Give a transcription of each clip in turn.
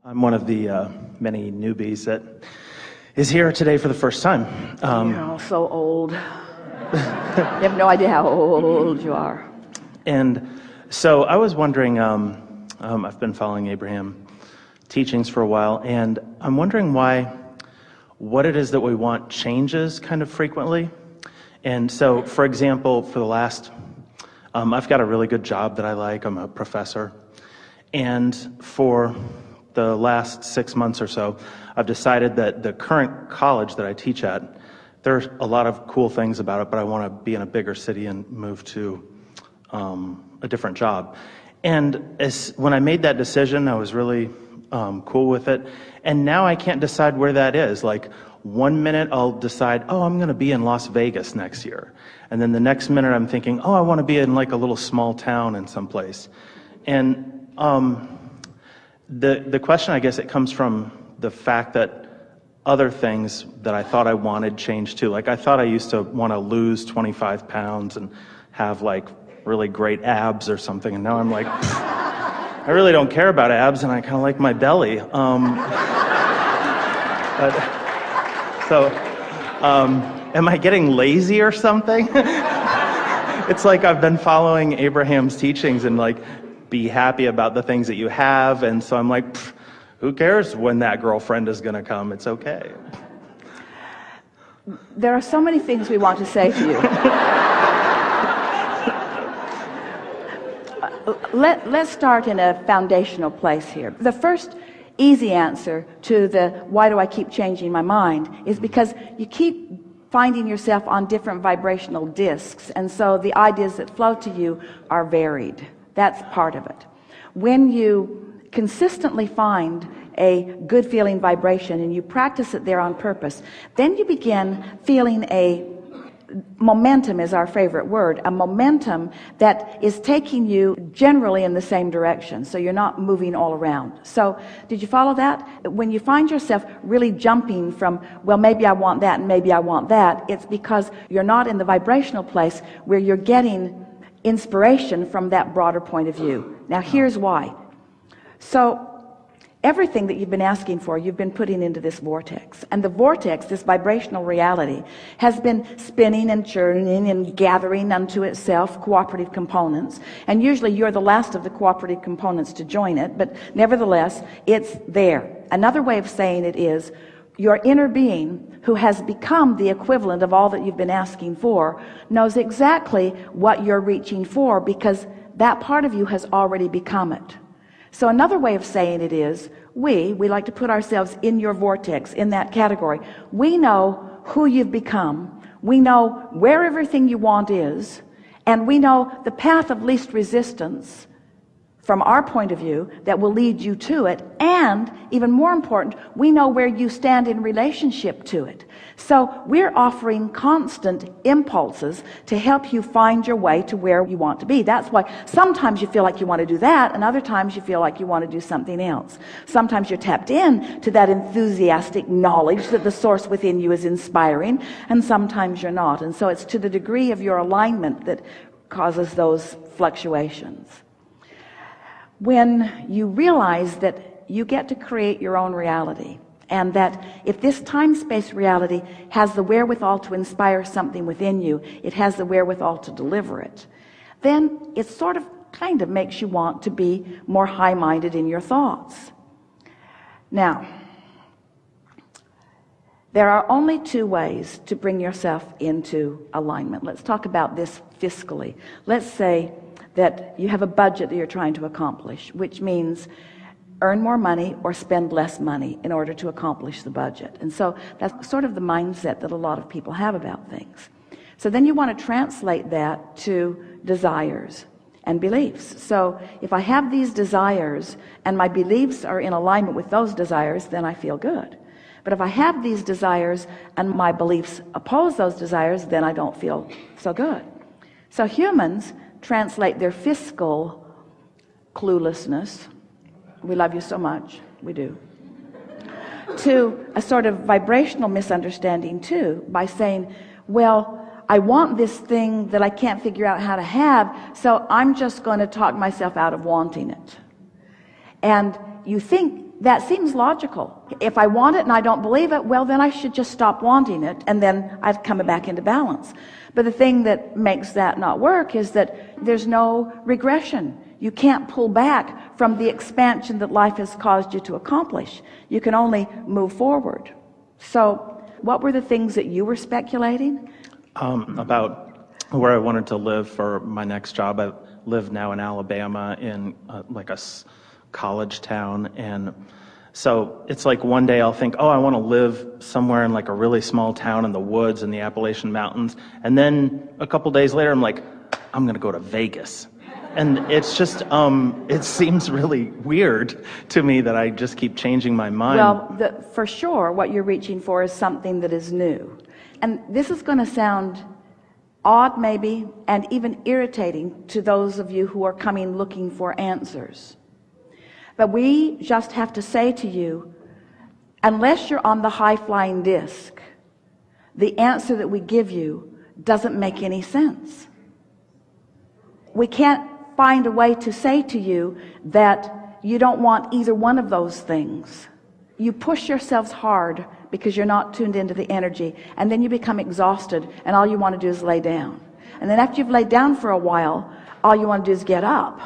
I'm one of the many newbies that is here today for the first time. You're all so old. You have no idea how old you are. And so I was wondering, I've been following Abraham teachings for a while, and I'm wondering what it is that we want changes kind of frequently. And so, for example, for the last, I've got a really good job that I like. I'm a professor. And for the last 6 months or so, I've decided that the current college that I teach at, there's a lot of cool things about it, but I want to be in a bigger city and move to a different job. And when I made that decision, I was really cool with it. And now I can't decide where that is. Like, 1 minute I'll decide, oh, I'm going to be in Las Vegas next year. And then the next minute I'm thinking, oh, I want to be in like a little small town in some place. And the question, I guess, it comes from the fact that other things that I thought I wanted changed too. Like, I thought I used to want to lose 25 pounds and have like really great abs or something. And now I'm like, I really don't care about abs, and I kind of like my belly. Am I getting lazy or something? It's like I've been following Abraham's teachings and like, be happy about the things that you have, and so I'm like, who cares when that girlfriend is going to come? It's okay. There are so many things we want to say to you. Let's start in a foundational place here. The first easy answer to the why do I keep changing my mind is because you keep finding yourself on different vibrational discs, and so the ideas that flow to you are varied. That's part of it. When you consistently find a good feeling vibration and you practice it there on purpose, then you begin feeling a momentum, is our favorite word, a momentum that is taking you generally in the same direction, so you're not moving all around. So did you follow that? When you find yourself really jumping from, well, maybe I want that and maybe I want that, it's because you're not in the vibrational place where you're getting inspiration from that broader point of view. Now here's why. So everything that you've been asking for, you've been putting into this vortex, and the vortex, this vibrational reality, has been spinning and churning and gathering unto itself cooperative components, and usually you're the last of the cooperative components to join it, but nevertheless it's there. Another way of saying it is your inner being, who has become the equivalent of all that you've been asking for, knows exactly what you're reaching for, because that part of you has already become it. So another way of saying it is, we like to put ourselves in your vortex, in that category. We know who you've become, we know where everything you want is, and we know the path of least resistance from our point of view that will lead you to it, and even more important, we know where you stand in relationship to it. So we're offering constant impulses to help you find your way to where you want to be. That's why sometimes you feel like you want to do that, and other times you feel like you want to do something else. Sometimes you're tapped in to that enthusiastic knowledge that the source within you is inspiring, and sometimes you're not. And so it's to the degree of your alignment that causes those fluctuations. When you realize that you get to create your own reality, and that if this time-space reality has the wherewithal to inspire something within you, it has the wherewithal to deliver it, then it sort of kind of makes you want to be more high-minded in your thoughts. Now, there are only two ways to bring yourself into alignment. Let's talk about this fiscally. Let's say that you have a budget that you're trying to accomplish, which means earn more money or spend less money in order to accomplish the budget. And so that's sort of the mindset that a lot of people have about things. So then you want to translate that to desires and beliefs. So if I have these desires and my beliefs are in alignment with those desires, then I feel good. But if I have these desires and my beliefs oppose those desires, then I don't feel so good. So humans translate their fiscal cluelessness, we love you so much, we do, to a sort of vibrational misunderstanding too, by saying, well, I want this thing that I can't figure out how to have, so I'm just going to talk myself out of wanting it. And you think That seems logical. If I want it and I don't believe it, well, then I should just stop wanting it, and then I'd come back into balance. But the thing that makes that not work is that there's no regression. You can't pull back from the expansion that life has caused you to accomplish. You can only move forward. So what were the things that you were speculating? About where I wanted to live for my next job. I live now in Alabama in like a college town, and so it's like one day I'll think, oh, I want to live somewhere in like a really small town in the woods in the Appalachian Mountains, and then a couple days later I'm like, I'm gonna go to Vegas. And it's just it seems really weird to me that I just keep changing my mind. Well, for sure what you're reaching for is something that is new, and this is going to sound odd maybe, and even irritating to those of you who are coming looking for answers. But we just have to say to you, unless you're on the high-flying disc, the answer that we give you doesn't make any sense. We can't find a way to say to you that you don't want either one of those things. You push yourselves hard because you're not tuned into the energy, and then you become exhausted, and all you want to do is lay down. And then after you've laid down for a while, all you want to do is get up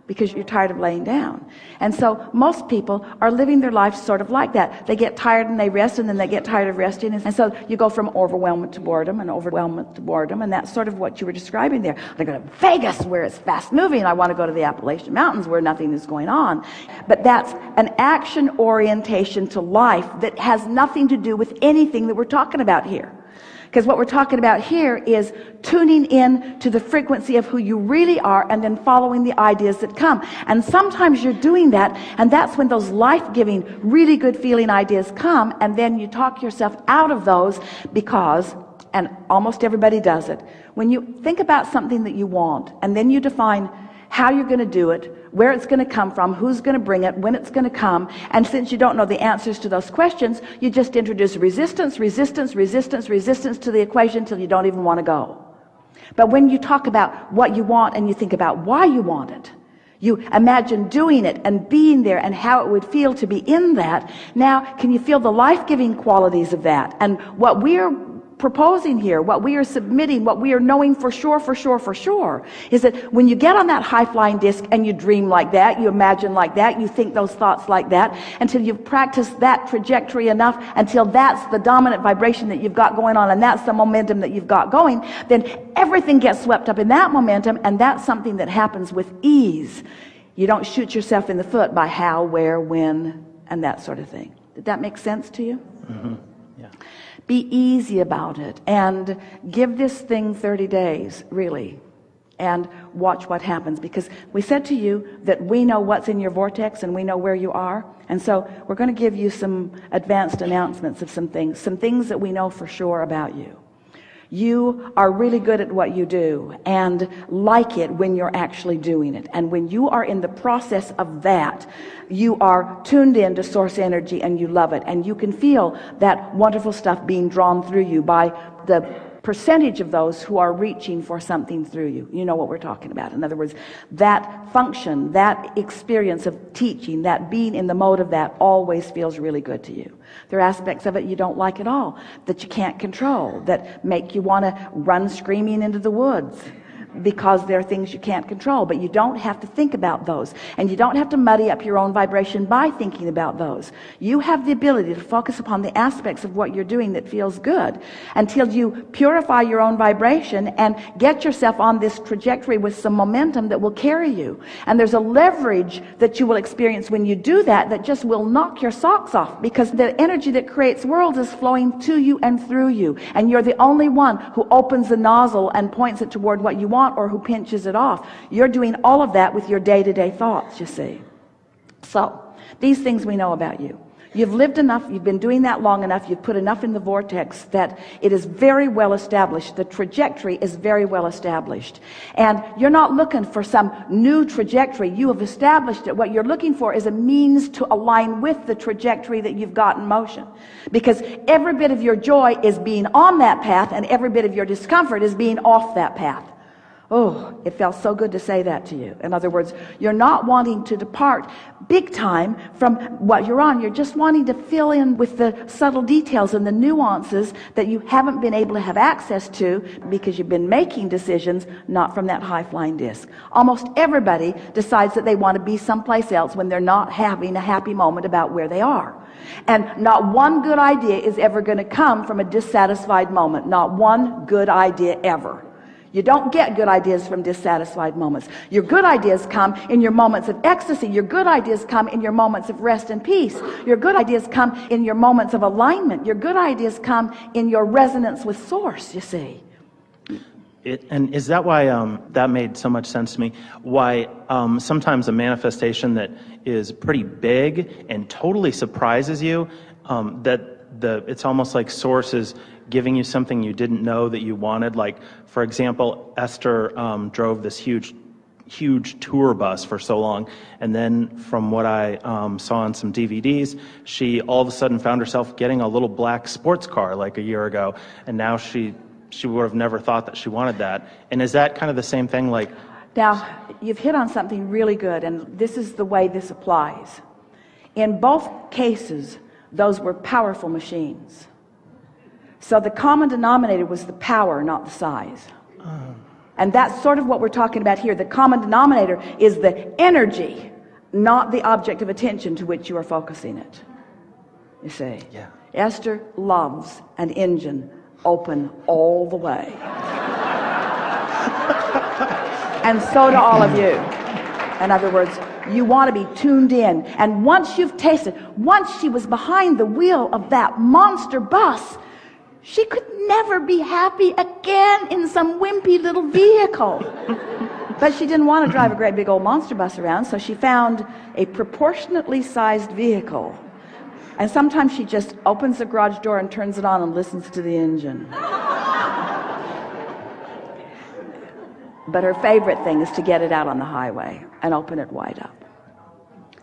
because you're tired of laying down. And so most people are living their life sort of like that. They get tired and they rest, and then they get tired of resting, and so you go from overwhelmment to boredom and overwhelmment to boredom, and that's sort of what you were describing there. I go to Vegas where it's fast moving. I want to go to the Appalachian Mountains where nothing is going on. But that's an action orientation to life that has nothing to do with anything that we're talking about here. Because what we're talking about here is tuning in to the frequency of who you really are, and then following the ideas that come. And sometimes you're doing that, and that's when those life-giving, really good feeling ideas come, and then you talk yourself out of those because, and almost everybody does it, when you think about something that you want, and then you define how you're going to do it, where it's going to come from, who's going to bring it, when it's going to come, and since you don't know the answers to those questions, you just introduce resistance, resistance, resistance, resistance to the equation till you don't even want to go. But when you talk about what you want and you think about why you want it, you imagine doing it and being there and how it would feel to be in that. Now, can you feel the life-giving qualities of that? And what we're proposing here, what we are submitting, what we are knowing for sure, is that when you get on that high-flying disc and you dream like that, you imagine like that, you think those thoughts like that, until you've practiced that trajectory enough, until that's the dominant vibration that you've got going on, and that's the momentum that you've got going, then everything gets swept up in that momentum, and that's something that happens with ease. You don't shoot yourself in the foot by how, where, when, and that sort of thing. Did that make sense to you? Mm-hmm. Yeah. Be easy about it and give this thing 30 days, really, and watch what happens. Because we said to you that we know what's in your vortex and we know where you are. And so we're going to give you some advanced announcements of some things that we know for sure about you. You are really good at what you do and like it when you're actually doing it. And when you are in the process of that, you are tuned in to source energy and you love it. And you can feel that wonderful stuff being drawn through you by the percentage of those who are reaching for something through you. You know what we're talking about. In other words, that function, that experience of teaching, that being in the mode of that always feels really good to you. There are aspects of it you don't like at all, that you can't control, that make you want to run screaming into the woods, because there are things you can't control. But you don't have to think about those, and you don't have to muddy up your own vibration by thinking about those. You have the ability to focus upon the aspects of what you're doing that feels good, until you purify your own vibration and get yourself on this trajectory with some momentum that will carry you. And there's a leverage that you will experience when you do that, that just will knock your socks off, because the energy that creates worlds is flowing to you and through you, and you're the only one who opens the nozzle and points it toward what you want, or who pinches it off. You're doing all of that with your day-to-day thoughts, you see. So these things we know about you. You've lived enough, you've been doing that long enough, you've put enough in the vortex that it is very well established. The trajectory is very well established. And you're not looking for some new trajectory. You have established it. What you're looking for is a means to align with the trajectory that you've got in motion. Because every bit of your joy is being on that path, and every bit of your discomfort is being off that path. Oh, it felt so good to say that to you. In other words, you're not wanting to depart big time from what you're on. You're just wanting to fill in with the subtle details and the nuances that you haven't been able to have access to because you've been making decisions not from that high-flying disc. Almost everybody decides that they want to be someplace else when they're not having a happy moment about where they are. And not one good idea is ever going to come from a dissatisfied moment. Not one good idea ever. You don't get good ideas from dissatisfied moments. Your good ideas come in your moments of ecstasy. Your good ideas come in your moments of rest and peace. Your good ideas come in your moments of alignment. Your good ideas come in your resonance with source, you see. And is that why that made so much sense to me? Why sometimes a manifestation that is pretty big and totally surprises you, it's almost like source is giving you something you didn't know that you wanted. Like, for example, Esther drove this huge tour bus for so long, and then from what I saw on some DVDs, she all of a sudden found herself getting a little black sports car like a year ago, and now she would have never thought that she wanted that. And is that kind of the same thing? Like, now you've hit on something really good, and this is the way this applies. In both cases, those were powerful machines. So the common denominator was the power, not the size. And that's sort of what we're talking about here. The common denominator is the energy, not the object of attention to which you are focusing it. You see? Yeah. Esther loves an engine open all the way. And so do all of you. In other words, you want to be tuned in. And once you've tasted, once she was behind the wheel of that monster bus, she could never be happy again in some wimpy little vehicle. But she didn't want to drive a great big old monster bus around, so she found a proportionately sized vehicle. And sometimes she just opens the garage door and turns it on and listens to the engine. But her favorite thing is to get it out on the highway and open it wide up.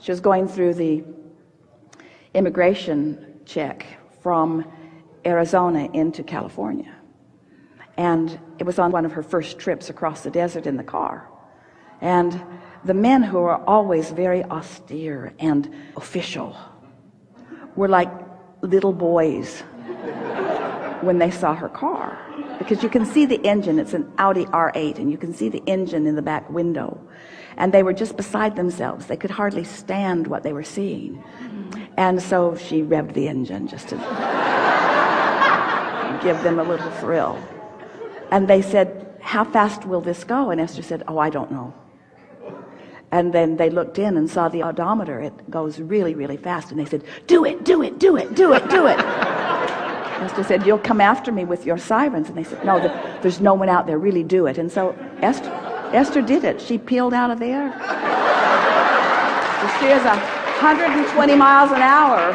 She was going through the immigration check from Arizona into California, and it was on one of her first trips across the desert in the car. And the men, who are always very austere and official, were like little boys when they saw her car, because you can see the engine. It's an Audi R8, and you can see the engine in the back window, and they were just beside themselves. They could hardly stand what they were seeing. And so she revved the engine just to give them a little thrill. And they said, "How fast will this go?" And Esther said, "Oh, I don't know." And then they looked in and saw the odometer. It goes really, really fast. And they said, "Do it, do it, do it, do it, do it." Esther said, "You'll come after me with your sirens." And they said, "No, there's no one out there. Really do it." And so Esther did it. She peeled out of there. She is 120 miles an hour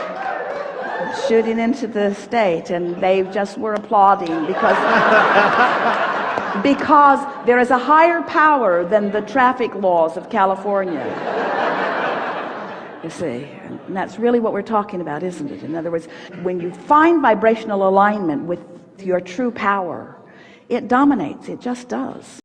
shooting into the state, and they just were applauding because there is a higher power than the traffic laws of California. You see, and that's really what we're talking about, isn't it? In other words, when you find vibrational alignment with your true power, it dominates. It just does.